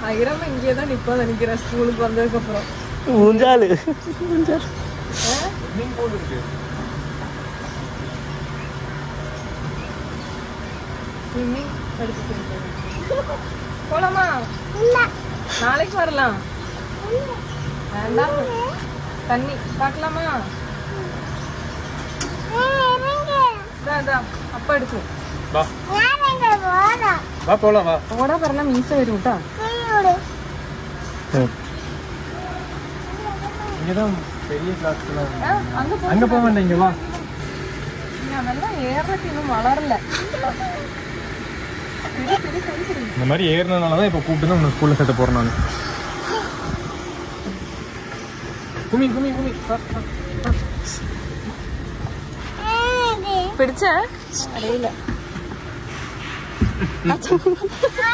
ஐரமா இங்கேதான் நிப்பா நினைக்கிறேன் ஸ்கூலுக்கு வந்ததுக்கு அப்புறம். ஊஞ்சாலு போலாமா? நாளைக்கு வரலாம். வேண்டாம் தண்ணி பார்க்கலாமா? அப்பா எடுக்கும் ஓடா பரலாம் மீச வரும் கேட்டா. பெரிய கிளாஸ் அங்க போக வேண்டாம், இங்க வா. அதெல்லாம் ஏறதுக்கு இன்னும் வளரல. இந்த மாதிரி ஏறினதுனாலதான் இப்ப கூப்பிட்டு தான் ஸ்கூல்ல சேர்த்த போறேன் நான். குமி குமி குமி பிடிச்ச அடையில